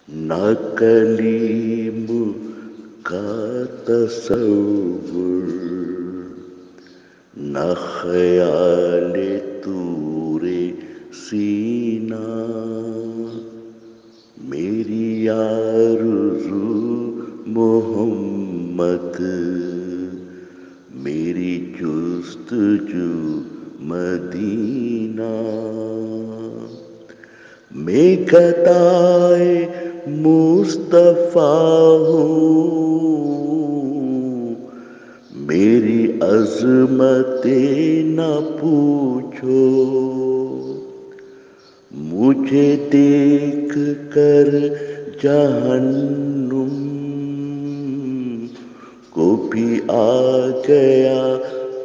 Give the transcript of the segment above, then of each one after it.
نہ کلیم کا تصور، نہ خیال طور سینہ، میری آرزو محمد، میری جستجو مدینہ، میں گدائے مصطفیٰ ہوں، میری عظمتیں نہ پوچھو، مجھے دیکھ کر جہنم کو بھی آ گیا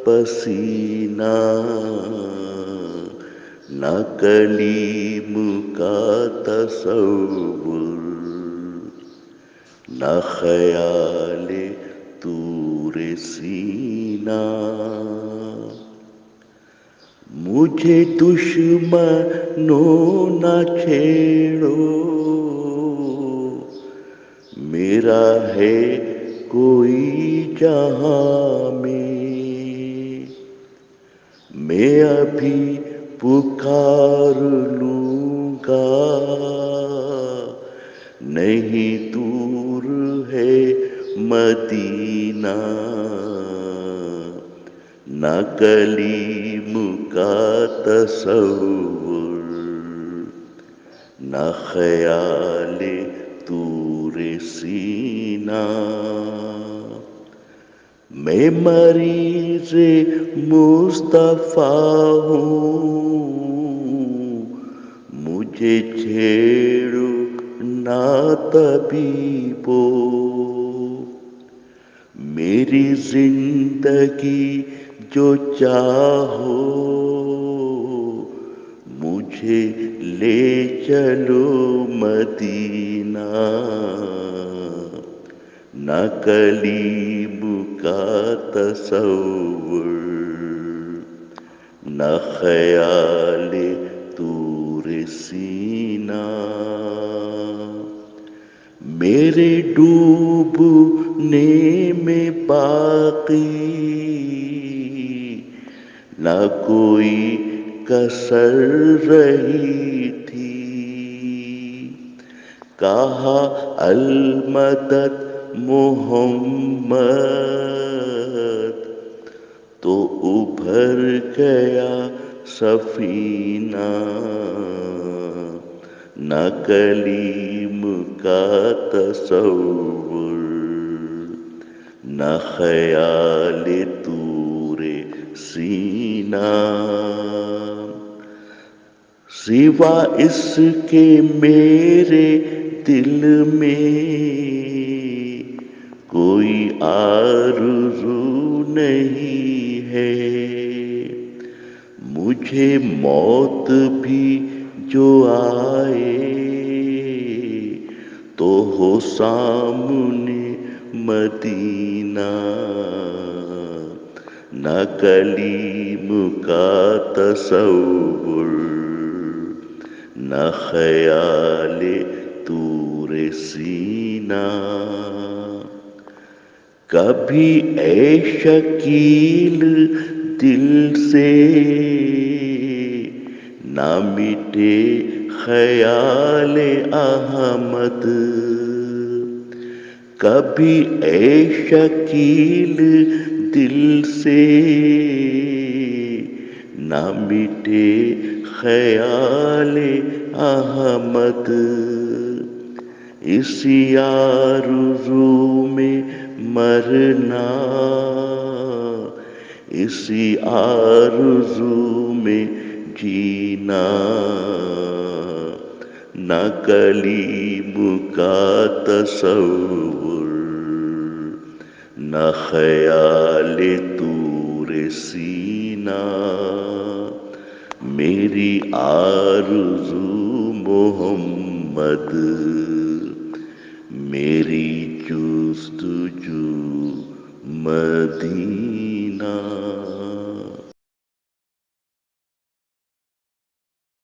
پسینہ، نہ کلیم کا تصور، نہ خیال طور سینہ، مجھے دشمنوں نہ چھیڑو، میرا ہے کوئی جہاں میں ابھی پکار لوں گا، نہیں دور ہے مدینہ، نہ کلیم کا تصور، نہ خیال طور سینہ، میں مریض مصطفیٰ ہوں، مجھے چھیڑو نہ طبیبو، میری زندگی جو چاہو، مجھے لے چلو مدینہ، نہ کلیم کا تصور، نہ خیال طور سینہ، میرے ڈوبنے میں باقی نہ کوئی کسر رہی تھی، کہا المدد محمد تو ابھر گیا سفینہ، نہ کلیم کا تصور، نہ خیال طور سینہ، سوا اس کے میرے دل میں کوئی آرزو نہیں ہے، مجھے موت بھی جو آئے تو ہو سامنے مدینہ، نہ کلیم کا تصور، نہ خیال طور سینہ، کبھی اے شکیل دل سے نہ مٹے خیال احمد، کبھی اے شکیل دل سے نہ مٹے خیال احمد، اسی آرزو میں مرنا، اسی آرزو میں جینا، نہ کلیم کا تصور، نہ خیال طور سینہ، میری آرزو محمد، میری جستجو مدینہ۔